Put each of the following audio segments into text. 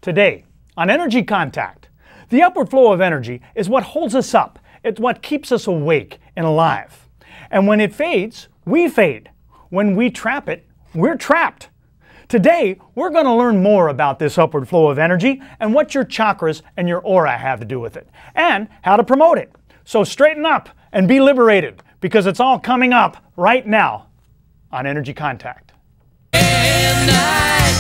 Today, on Energy Contact, the upward flow of energy is what holds us up. It's what keeps us awake and alive. And when it fades, we fade. When we trap it, we're trapped. Today, we're going to learn more about this upward flow of energy and what your chakras and your aura have to do with it, and how to promote it. So straighten up and be liberated, because it's all coming up right now on Energy Contact. And I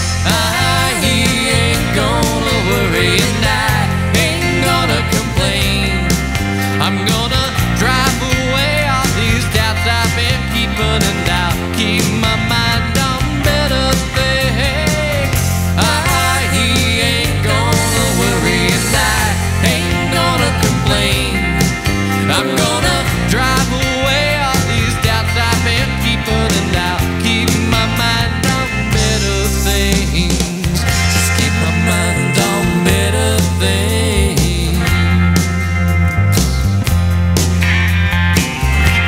ain't gonna worry, and I ain't gonna complain. I'm gonna drive away all these doubts I've been keeping, and I'll keep my mind on better things. I ain't gonna worry, and I ain't gonna complain. I'm gonna drive away all these doubts I've been keeping, and I'll keep my mind on better things. Just keep my mind on better things.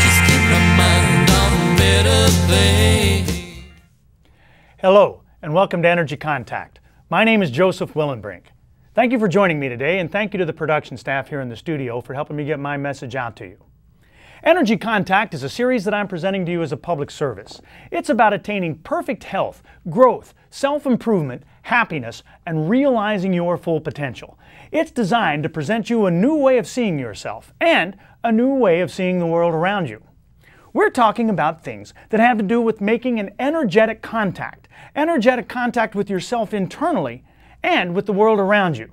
Just keep my mind on better things. Hello, and welcome to Energy Contact. My name is Joseph Willenbrink. Thank you for joining me today, and thank you to the production staff here in the studio for helping me get my message out to you. Energy Contact is a series that I'm presenting to you as a public service. It's about attaining perfect health, growth, self-improvement, happiness, and realizing your full potential. It's designed to present you a new way of seeing yourself and a new way of seeing the world around you. We're talking about things that have to do with making an energetic contact with yourself internally and with the world around you.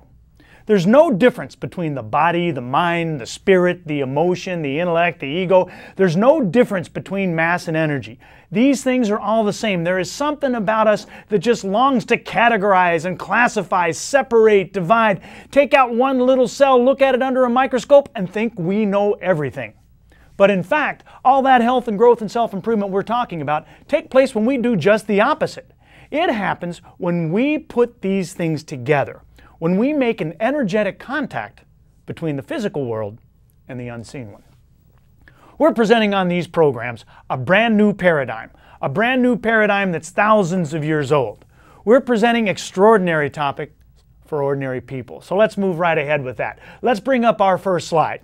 There's no difference between the body, the mind, the spirit, the emotion, the intellect, the ego. There's no difference between mass and energy. These things are all the same. There is something about us that just longs to categorize and classify, separate, divide, take out one little cell, look at it under a microscope, and think we know everything. But in fact, all that health and growth and self-improvement we're talking about take place when we do just the opposite. It happens when we put these things together, when we make an energetic contact between the physical world and the unseen one. We're presenting on these programs a brand new paradigm that's thousands of years old. We're presenting extraordinary topics for ordinary people. So let's move right ahead with that. Let's bring up our first slide.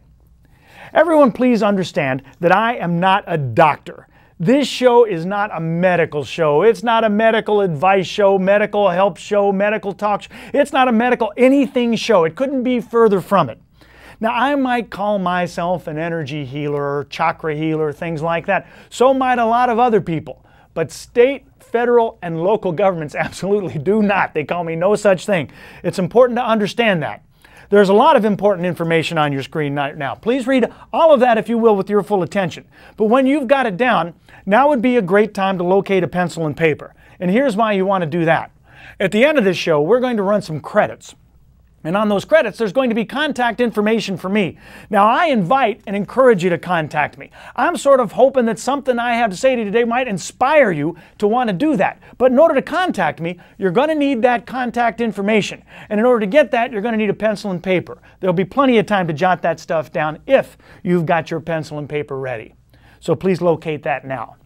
Everyone, please understand that I am not a doctor. This show is not a medical show. It's not a medical advice show, medical help show, medical talk show. It's not a medical anything show. It couldn't be further from it. Now, I might call myself an energy healer, chakra healer, things like that. So might a lot of other people. But state, federal, and local governments absolutely do not. They call me no such thing. It's important to understand that. There's a lot of important information on your screen right now. Please read all of that, if you will, with your full attention. But when you've got it down, now would be a great time to locate a pencil and paper. And here's why you want to do that. At the end of this show, we're going to run some credits. And on those credits, there's going to be contact information for me. Now, I invite and encourage you to contact me. I'm sort of hoping that something I have to say to you today might inspire you to want to do that. But in order to contact me, you're going to need that contact information. And in order to get that, you're going to need a pencil and paper. There'll be plenty of time to jot that stuff down if you've got your pencil and paper ready. So please locate that now.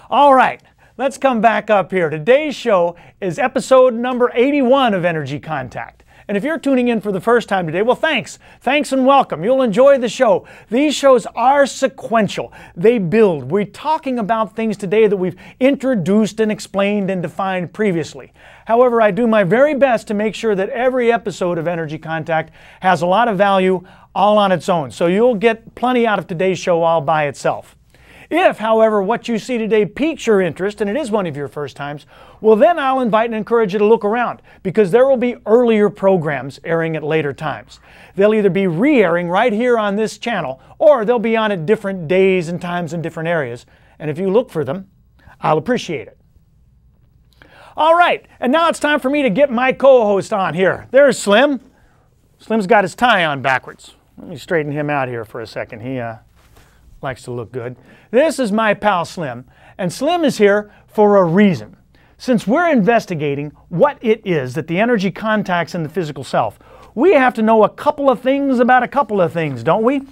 All right. Let's come back up here. Today's show is episode number 81 of Energy Contact. And if you're tuning in for the first time today, well, thanks. Thanks and welcome. You'll enjoy the show. These shows are sequential. They build. We're talking about things today that we've introduced and explained and defined previously. However, I do my very best to make sure that every episode of Energy Contact has a lot of value all on its own. So you'll get plenty out of today's show all by itself. If, however, what you see today piques your interest, and it is one of your first times, well, then I'll invite and encourage you to look around, because there will be earlier programs airing at later times. They'll either be re-airing right here on this channel, or they'll be on at different days and times in different areas. And if you look for them, I'll appreciate it. All right, and now it's time for me to get my co-host on here. There's Slim. Slim's got his tie on backwards. Let me straighten him out here for a second. He likes to look good. This is my pal Slim, and Slim is here for a reason. Since we're investigating what it is that the energy contacts in the physical self, we have to know a couple of things about a couple of things, don't we?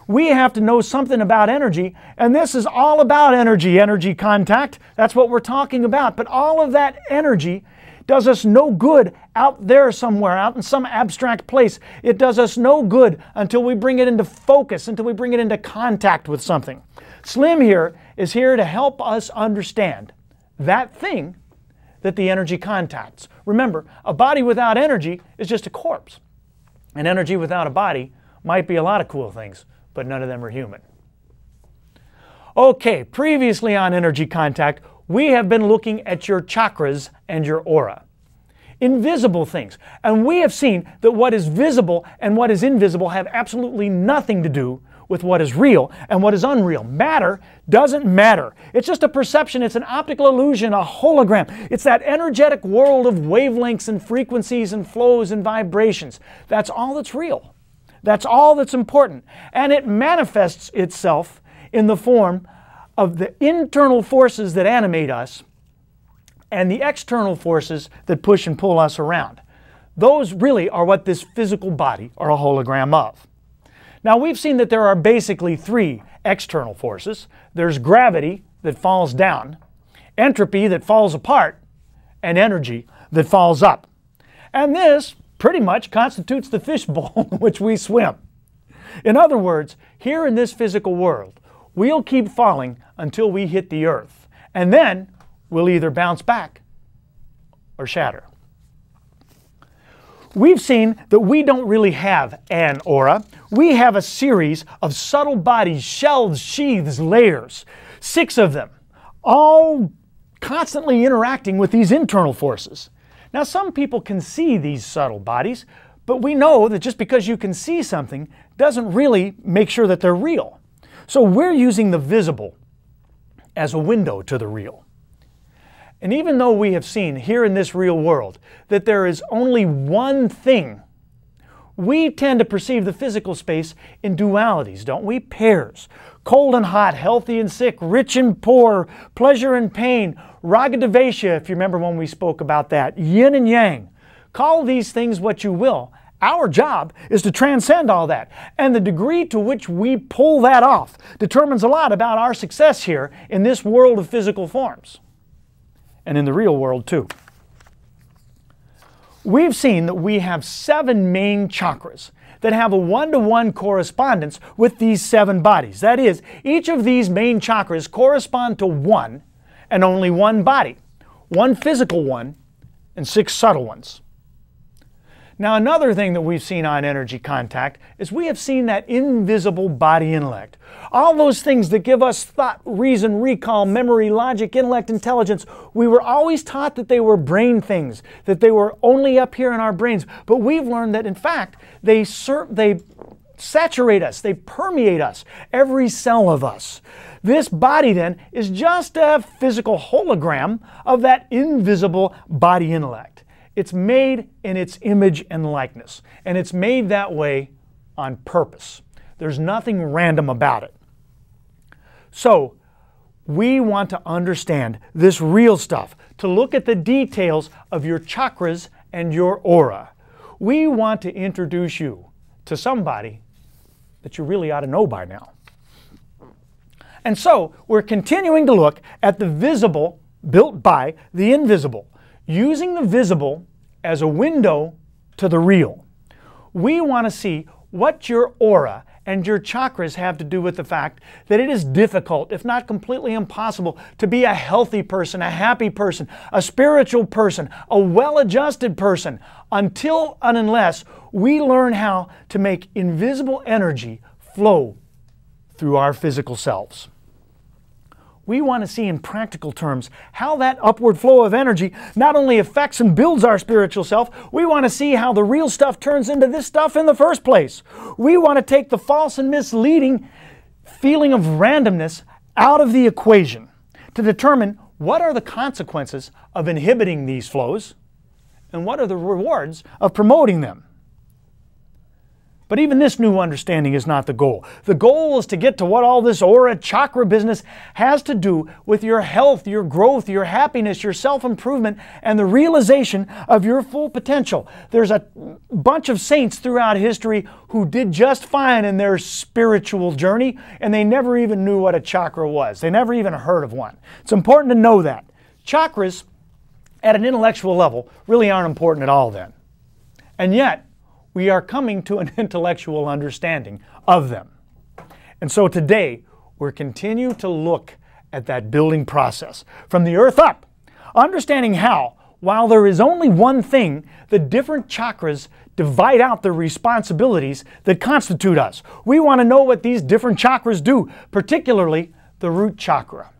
We have to know something about energy, and this is all about energy contact. That's what we're talking about. But all of that energy does us no good out there somewhere, out in some abstract place. It does us no good until we bring it into focus, until we bring it into contact with something. Slim here is here to help us understand that thing that the energy contacts. Remember, a body without energy is just a corpse. And energy without a body might be a lot of cool things, but none of them are human. Okay, previously on Energy Contact, we have been looking at your chakras and your aura. Invisible things. And we have seen that what is visible and what is invisible have absolutely nothing to do with what is real and what is unreal. Matter doesn't matter. It's just a perception. It's an optical illusion, a hologram. It's that energetic world of wavelengths and frequencies and flows and vibrations. That's all that's real. That's all that's important. And it manifests itself in the form of the internal forces that animate us and the external forces that push and pull us around. Those really are what this physical body are a hologram of. Now, we've seen that there are basically three external forces. There's gravity that falls down, entropy that falls apart, and energy that falls up. And this pretty much constitutes the fishbowl in which we swim. In other words, here in this physical world, we'll keep falling until we hit the earth, and then we'll either bounce back or shatter. We've seen that we don't really have an aura. We have a series of subtle bodies, shells, sheaths, layers, 6 of them, all constantly interacting with these internal forces. Now, some people can see these subtle bodies, but we know that just because you can see something doesn't really make sure that they're real. So we're using the visible as a window to the real. And even though we have seen here in this real world that there is only one thing, we tend to perceive the physical space in dualities, don't we? Pairs. Cold and hot, healthy and sick, rich and poor, pleasure and pain, raga devesha, if you remember when we spoke about that, yin and yang. Call these things what you will. Our job is to transcend all that. And the degree to which we pull that off determines a lot about our success here in this world of physical forms. And in the real world too. We've seen that we have 7 main chakras that have a one-to-one correspondence with these 7 bodies. That is, each of these main chakras correspond to one and only one body. One physical one and 6 subtle ones. Now, another thing that we've seen on Energy Contact is we have seen that invisible body intellect. All those things that give us thought, reason, recall, memory, logic, intellect, intelligence. We were always taught that they were brain things, that they were only up here in our brains. But we've learned that, in fact, they saturate us, they permeate us, every cell of us. This body, then, is just a physical hologram of that invisible body intellect. It's made in its image and likeness, and it's made that way on purpose. There's nothing random about it. So, we want to understand this real stuff, to look at the details of your chakras and your aura. We want to introduce you to somebody that you really ought to know by now. And so, we're continuing to look at the visible built by the invisible, using the visible as a window to the real. We want to see what your aura and your chakras have to do with the fact that it is difficult, if not completely impossible, to be a healthy person, a happy person, a spiritual person, a well-adjusted person, until and unless we learn how to make invisible energy flow through our physical selves. We want to see in practical terms how that upward flow of energy not only affects and builds our spiritual self, we want to see how the real stuff turns into this stuff in the first place. We want to take the false and misleading feeling of randomness out of the equation to determine what are the consequences of inhibiting these flows and what are the rewards of promoting them. But even this new understanding is not the goal. The goal is to get to what all this aura chakra business has to do with your health, your growth, your happiness, your self-improvement, and the realization of your full potential. There's a bunch of saints throughout history who did just fine in their spiritual journey, and they never even knew what a chakra was. They never even heard of one. It's important to know that. Chakras at an intellectual level really aren't important at all then. And yet, we are coming to an intellectual understanding of them. And so today, we'll continue to look at that building process from the earth up, understanding how, while there is only one thing, the different chakras divide out the responsibilities that constitute us. We want to know what these different chakras do, particularly the root chakra.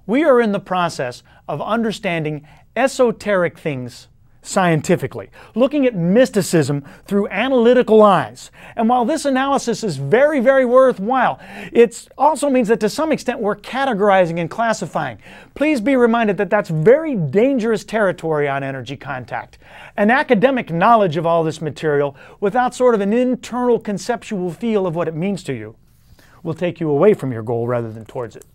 We are in the process of understanding esoteric things scientifically, looking at mysticism through analytical eyes. And while this analysis is very, very worthwhile, it also means that to some extent we're categorizing and classifying. Please be reminded that that's very dangerous territory on Energy Contact. An academic knowledge of all this material without sort of an internal conceptual feel of what it means to you will take you away from your goal rather than towards it.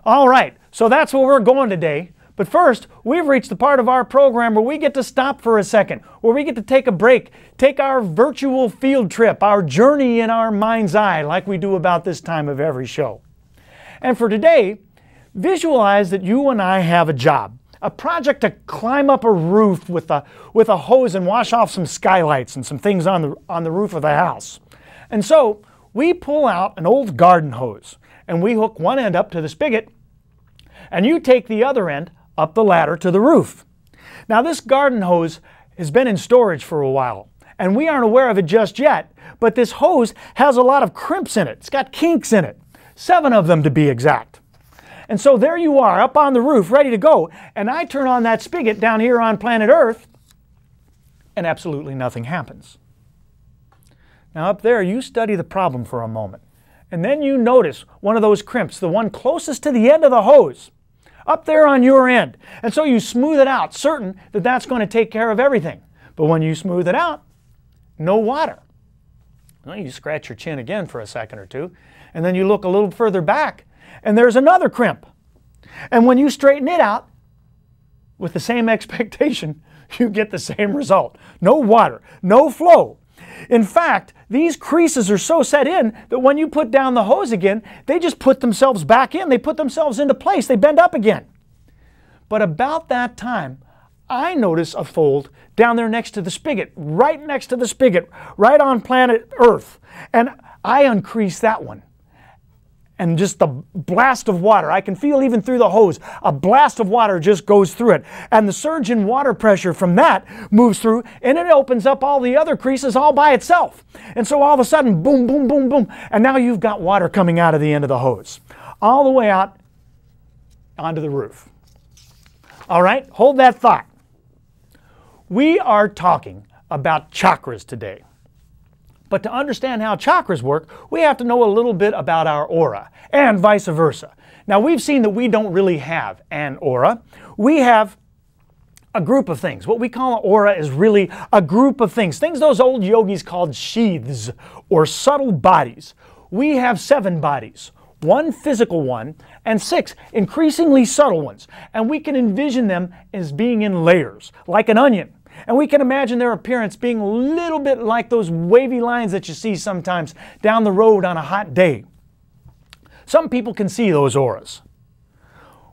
All right, so that's where we're going today. But first, we've reached the part of our program where we get to stop for a second, where we get to take a break, take our virtual field trip, our journey in our mind's eye, like we do about this time of every show. And for today, visualize that you and I have a job, a project to climb up a roof with a hose and wash off some skylights and some things on the roof of the house. And so we pull out an old garden hose and we hook one end up to the spigot, and you take the other end up the ladder to the roof. Now this garden hose has been in storage for a while, and we aren't aware of it just yet, but this hose has a lot of crimps in it. It's got kinks in it, 7 of them to be exact. And so there you are up on the roof ready to go, and I turn on that spigot down here on planet Earth, and absolutely nothing happens. Now up there you study the problem for a moment, and then you notice one of those crimps, the one closest to the end of the hose, up there on your end. And so you smooth it out, certain that that's going to take care of everything. But when you smooth it out, no water. Well, you scratch your chin again for a second or two, and then you look a little further back, and there's another crimp. And when you straighten it out, with the same expectation, you get the same result. No water, no flow. In fact, these creases are so set in that when you put down the hose again, they just put themselves back in. They put themselves into place. They bend up again. But about that time, I notice a fold down there next to the spigot, right next to the spigot, right on planet Earth. And I uncrease that one. And just the blast of water, I can feel even through the hose, a blast of water just goes through it. And the surge in water pressure from that moves through, and it opens up all the other creases all by itself. And so all of a sudden, boom, boom, boom, boom, and now you've got water coming out of the end of the hose, all the way out onto the roof. All right, hold that thought. We are talking about chakras today. But to understand how chakras work, we have to know a little bit about our aura, and vice versa. Now we've seen that we don't really have an aura. We have a group of things. What we call an aura is really a group of things. Things those old yogis called sheaths, or subtle bodies. We have 7 bodies, 1 physical one, and 6 increasingly subtle ones. And we can envision them as being in layers, like an onion. And we can imagine their appearance being a little bit like those wavy lines that you see sometimes down the road on a hot day. Some people can see those auras.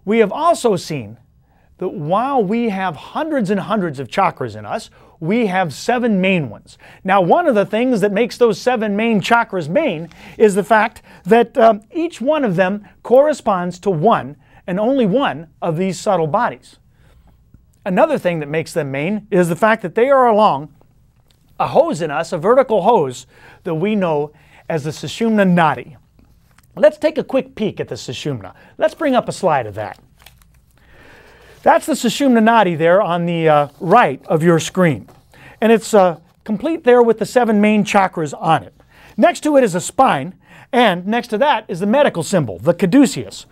We have also seen that while we have hundreds and hundreds of chakras in us, we have 7 main ones. Now, one of the things that makes those 7 main chakras main is the fact that each one of them corresponds to one and only one of these subtle bodies. Another thing that makes them main is the fact that they are along a hose in us, a vertical hose that we know as the Sushumna Nadi. Let's take a quick peek at the Sushumna. Let's bring up a slide of that. That's the Sushumna Nadi there on the right of your screen. And it's complete there with the 7 main chakras on it. Next to it is a spine, and next to that is the medical symbol, the caduceus.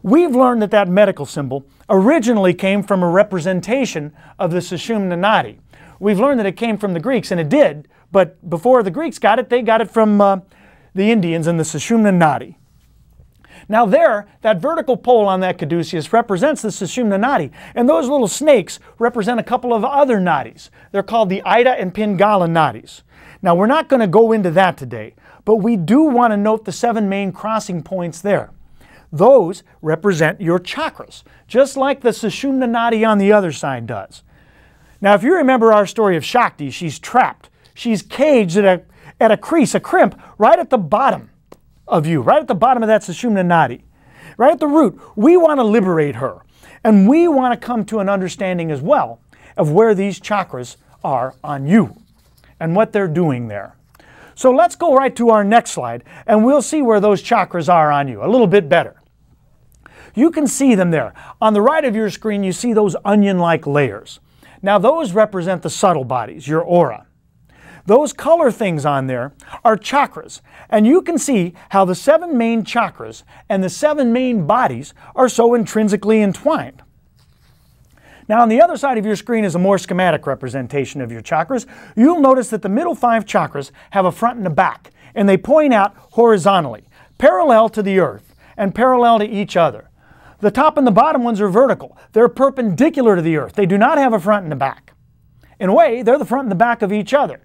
We've learned that that medical symbol originally came from a representation of the Sushumna Nadi. We've learned that it came from the Greeks, and it did, but before the Greeks got it, they got it from the Indians and the Sushumna Nadi. Now there, that vertical pole on that caduceus represents the Sushumna Nadi, and those little snakes represent a couple of other nadis. They're called the Ida and Pingala nadis. Now we're not going to go into that today, but we do want to note the 7 main crossing points there. those represent your chakras, just like the Sushumna Nadi on the other side does. Now, if you remember our story of Shakti, she's trapped. She's caged at a crease, a crimp, right at the bottom of you, right at the bottom of that Sushumna Nadi, right at the root. We want to liberate her, and we want to come to an understanding as well of where these chakras are on you and what they're doing there. So let's go right to our next slide, and we'll see where those chakras are on you a little bit better. You can see them there. On the right of your screen, you see those onion-like layers. Now, those represent the subtle bodies, your aura. Those color things on there are chakras, and you can see how the 7 main chakras and the 7 main bodies are so intrinsically entwined. Now, on the other side of your screen is a more schematic representation of your chakras. You'll notice that the middle 5 chakras have a front and a back, and they point out horizontally, parallel to the earth and parallel to each other. The top and the bottom ones are vertical. They're perpendicular to the earth. They do not have a front and a back. In a way, they're the front and the back of each other.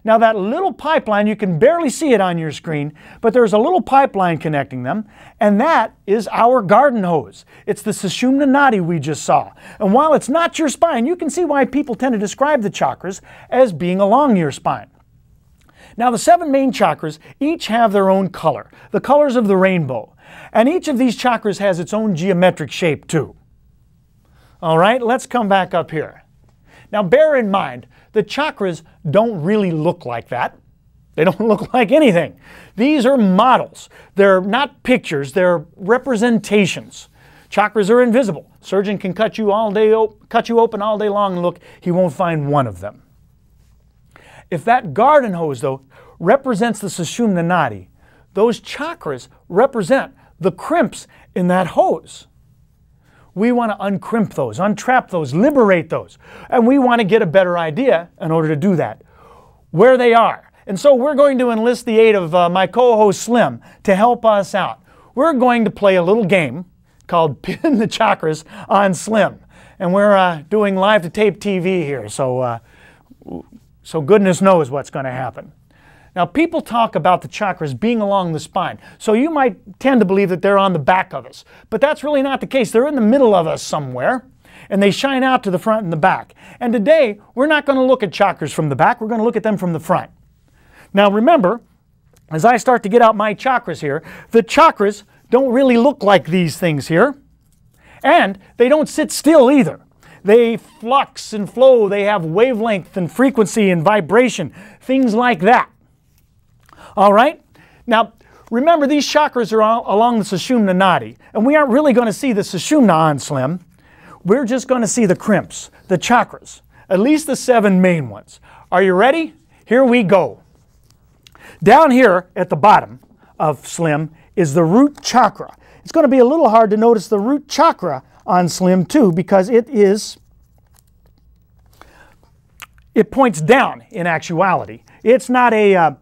Now, that little pipeline, you can barely see it on your screen, but there's a little pipeline connecting them, and that is our garden hose. It's the Sushumna Nadi we just saw. And while it's not your spine, you can see why people tend to describe the chakras as being along your spine. Now, the 7 main chakras each have their own color, the colors of the rainbow. And each of these chakras has its own geometric shape too. All right, let's come back up here. Now, bear in mind, the chakras don't really look like that. They don't look like anything. These are models. They're not pictures, they're representations. Chakras are invisible. Surgeon can cut you open all day long and look, he won't find one of them. If that garden hose, though, represents the Sushumna Nadi, those chakras represent the crimps in that hose. We want to uncrimp those, untrap those, liberate those. And we want to get a better idea in order to do that, where they are. And so we're going to enlist the aid of my co-host Slim to help us out. We're going to play a little game called Pin the Chakras on Slim. And we're doing live-to-tape TV here, so goodness knows what's going to happen. Now, people talk about the chakras being along the spine, so you might tend to believe that they're on the back of us. But that's really not the case. They're in the middle of us somewhere, and they shine out to the front and the back. And today, we're not going to look at chakras from the back. We're going to look at them from the front. Now, remember, as I start to get out my chakras here, the chakras don't really look like these things here, and they don't sit still either. They flux and flow. They have wavelength and frequency and vibration, things like that. All right? Now, remember, these chakras are along the Sushumna Nadi, and we aren't really going to see the Sushumna on Slim. We're just going to see the crimps, the chakras, at least the 7 main ones. Are you ready? Here we go. Down here at the bottom of Slim is the root chakra. It's going to be a little hard to notice the root chakra on Slim too, because it points down in actuality. It's not a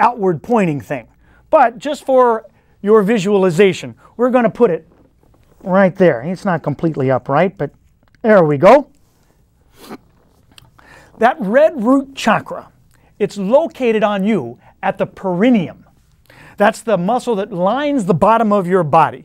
outward pointing thing. But just for your visualization, we're going to put it right there. It's not completely upright, but there we go. That red root chakra, it's located on you at the perineum. That's the muscle that lines the bottom of your body.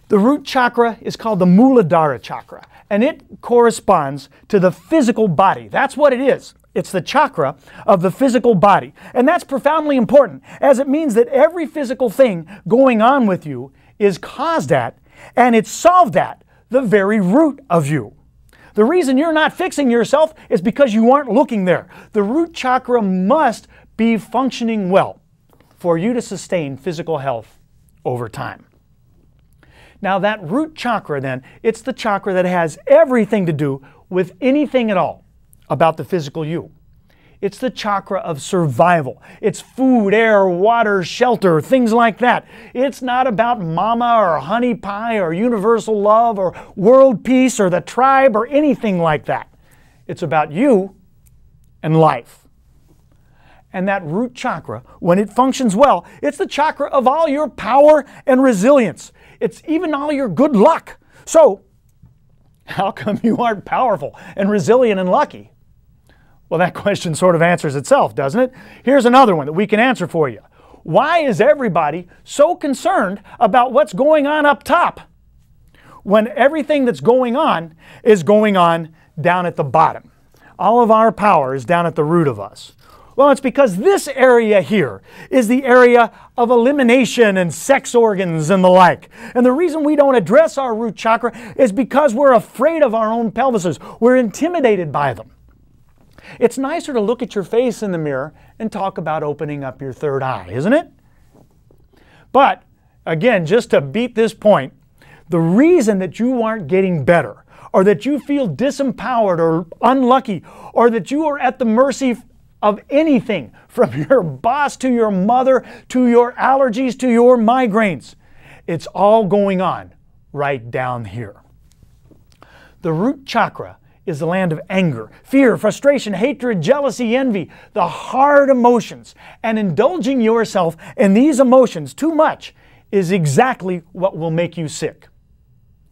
The root chakra is called the Muladhara chakra, and it corresponds to the physical body. That's what it is. It's the chakra of the physical body. And that's profoundly important, as it means that every physical thing going on with you is caused at, and it's solved at, the very root of you. The reason you're not fixing yourself is because you aren't looking there. The root chakra must be functioning well for you to sustain physical health over time. Now, that root chakra then, it's the chakra that has everything to do with anything at all about the physical you. It's the chakra of survival. It's food, air, water, shelter, things like that. It's not about mama or honey pie or universal love or world peace or the tribe or anything like that. It's about you and life. And that root chakra, when it functions well, it's the chakra of all your power and resilience. It's even all your good luck. So, how come you aren't powerful and resilient and lucky? Well, that question sort of answers itself, doesn't it? Here's another one that we can answer for you. Why is everybody so concerned about what's going on up top when everything that's going on is going on down at the bottom? All of our power is down at the root of us. Well, it's because this area here is the area of elimination and sex organs and the like. And the reason we don't address our root chakra is because we're afraid of our own pelvises. We're intimidated by them. It's nicer to look at your face in the mirror and talk about opening up your third eye, isn't it? But, again, just to beat this point, the reason that you aren't getting better, or that you feel disempowered or unlucky, or that you are at the mercy of anything, from your boss to your mother, to your allergies, to your migraines, it's all going on right down here. The root chakra is the land of anger, fear, frustration, hatred, jealousy, envy, the hard emotions. And indulging yourself in these emotions too much is exactly what will make you sick.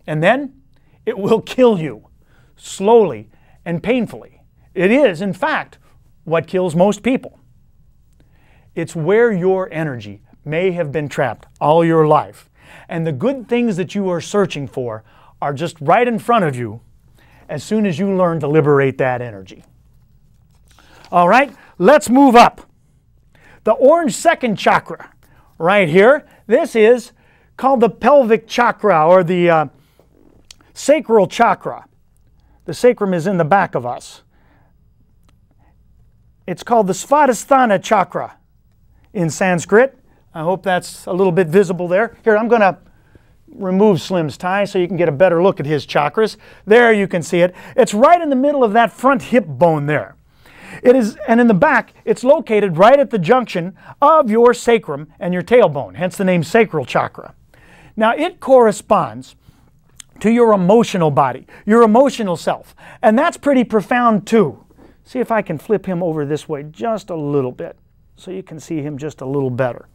And then it will kill you, slowly and painfully. It is, in fact, what kills most people. It's where your energy may have been trapped all your life. And the good things that you are searching for are just right in front of you as soon as you learn to liberate that energy. All right, let's move up. The orange second chakra right here, this is called the pelvic chakra, or the sacral chakra. The sacrum is in the back of us. It's called the Svadhisthana chakra in Sanskrit. I hope that's a little bit visible there. Here, I'm going to remove Slim's tie so you can get a better look at his chakras. There you can see it. It's right in the middle of that front hip bone there. It is, and in the back, it's located right at the junction of your sacrum and your tailbone, hence the name sacral chakra. Now, it corresponds to your emotional body, your emotional self, and that's pretty profound too. See if I can flip him over this way just a little bit so you can see him just a little better.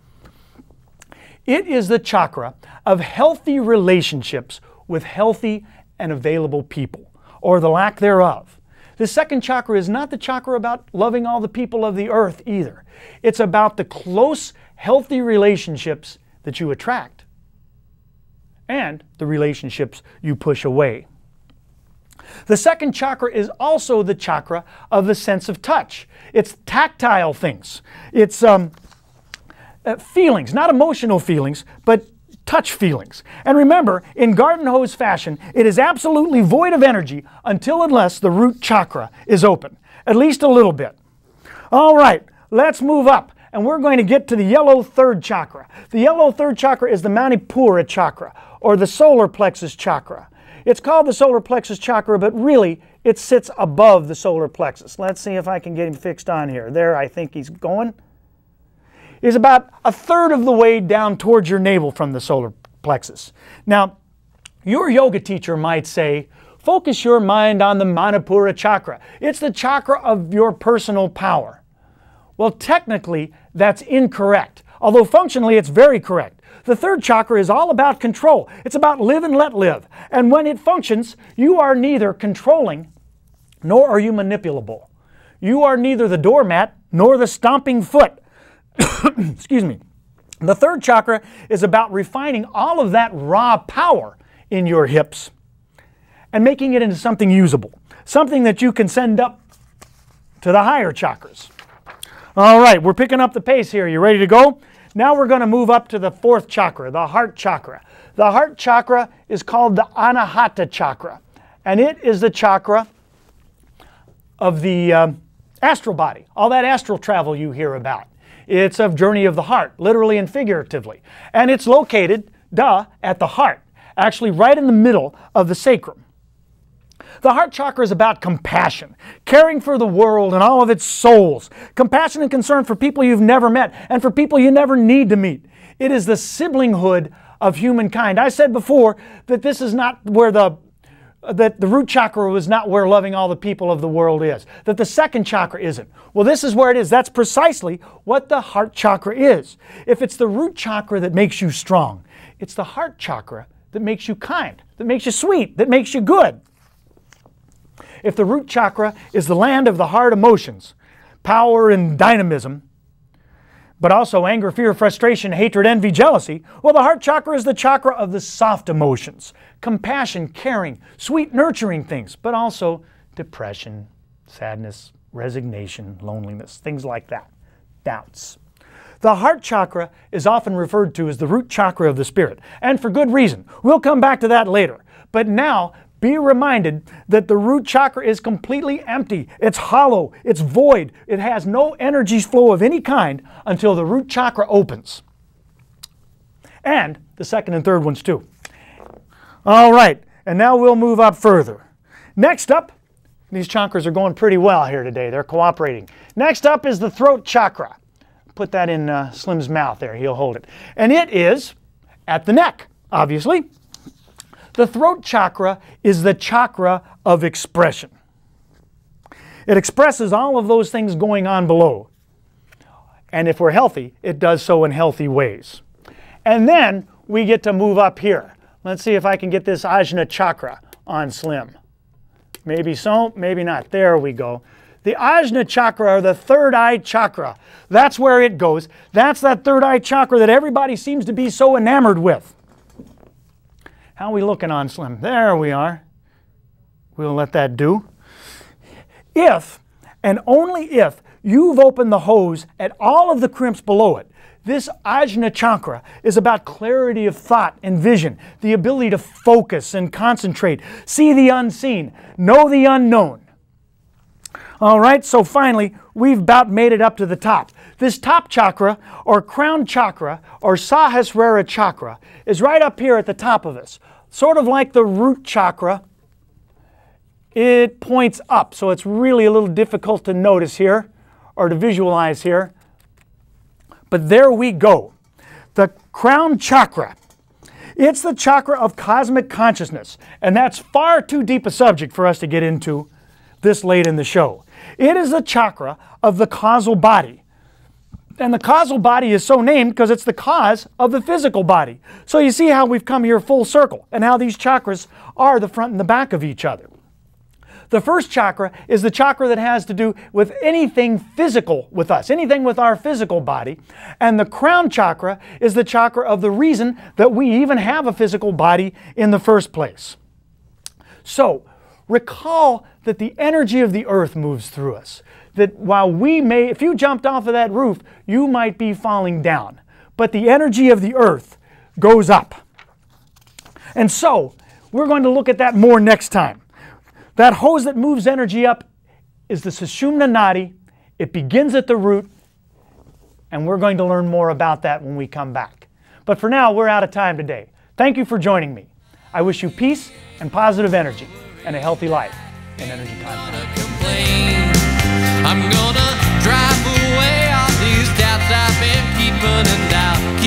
It is the chakra of healthy relationships with healthy and available people, or the lack thereof. The second chakra is not the chakra about loving all the people of the earth either. It's about the close, healthy relationships that you attract and the relationships you push away. The second chakra is also the chakra of the sense of touch. It's tactile things. It's feelings, not emotional feelings, but touch feelings. And remember, in garden hose fashion, it is absolutely void of energy unless the root chakra is open, at least a little bit. All right, let's move up, and we're going to get to the yellow third chakra. The yellow third chakra is the Manipura chakra, or the solar plexus chakra. It's called the solar plexus chakra, but really it sits above the solar plexus. Let's see if I can get him fixed on here. There, I think he's going. Is about a third of the way down towards your navel from the solar plexus. Now, your yoga teacher might say, focus your mind on the Manipura chakra. It's the chakra of your personal power. Well, technically, that's incorrect, although functionally it's very correct. The third chakra is all about control. It's about live and let live. And when it functions, you are neither controlling nor are you manipulable. You are neither the doormat nor the stomping foot. Excuse me. The third chakra is about refining all of that raw power in your hips and making it into something usable, something that you can send up to the higher chakras. All right, we're picking up the pace here. You ready to go? Now we're going to move up to the fourth chakra, the heart chakra. The heart chakra is called the Anahata chakra, and it is the chakra of the astral body, all that astral travel you hear about. It's a journey of the heart, literally and figuratively. And it's located, at the heart, actually right in the middle of the sacrum. The heart chakra is about compassion, caring for the world and all of its souls, compassion and concern for people you've never met and for people you never need to meet. It is the siblinghood of humankind. I said before that this is not where that the root chakra was not where loving all the people of the world is, that the second chakra isn't. Well, this is where it is. That's precisely what the heart chakra is. If it's the root chakra that makes you strong, it's the heart chakra that makes you kind, that makes you sweet, that makes you good. If the root chakra is the land of the heart emotions, power and dynamism, but also anger, fear, frustration, hatred, envy, jealousy. Well, the heart chakra is the chakra of the soft emotions, compassion, caring, sweet, nurturing things, but also depression, sadness, resignation, loneliness, things like that, doubts. The heart chakra is often referred to as the root chakra of the spirit, and for good reason. We'll come back to that later. But now, be reminded that the root chakra is completely empty. It's hollow, it's void. It has no energy flow of any kind until the root chakra opens. And the second and third ones too. All right, and now we'll move up further. Next up, these chakras are going pretty well here today. They're cooperating. Next up is the throat chakra. Put that in Slim's mouth there. He'll hold it. And it is at the neck, obviously. The throat chakra is the chakra of expression. It expresses all of those things going on below. And if we're healthy, it does so in healthy ways. And then we get to move up here. Let's see if I can get this Ajna chakra on Slim. Maybe so, maybe not. There we go. The Ajna chakra, or the third eye chakra, that's where it goes. That's that third eye chakra that everybody seems to be so enamored with. How are we looking on Slim? There we are. We'll let that do. If, and only if, you've opened the hose at all of the crimps below it, this Ajna chakra is about clarity of thought and vision, the ability to focus and concentrate, see the unseen, know the unknown. All right, so finally, we've about made it up to the top. This top chakra, or crown chakra, or Sahasrara chakra, is right up here at the top of us. Sort of like the root chakra, it points up, so it's really a little difficult to notice here, or to visualize here. But there we go. The crown chakra. It's the chakra of cosmic consciousness, and that's far too deep a subject for us to get into this late in the show. It is the chakra of the causal body. And the causal body is so named because it's the cause of the physical body. So you see how we've come here full circle and how these chakras are the front and the back of each other. The first chakra is the chakra that has to do with anything physical with us, anything with our physical body. And the crown chakra is the chakra of the reason that we even have a physical body in the first place. So, recall that the energy of the earth moves through us. That while we may, if you jumped off of that roof, you might be falling down. But the energy of the earth goes up. And so, we're going to look at that more next time. That hose that moves energy up is the Sushumna Nadi. It begins at the root, and we're going to learn more about that when we come back. But for now, we're out of time today. Thank you for joining me. I wish you peace and positive energy and a healthy life in Energy Contact. I'm gonna drive away all these doubts I've been keeping in doubt.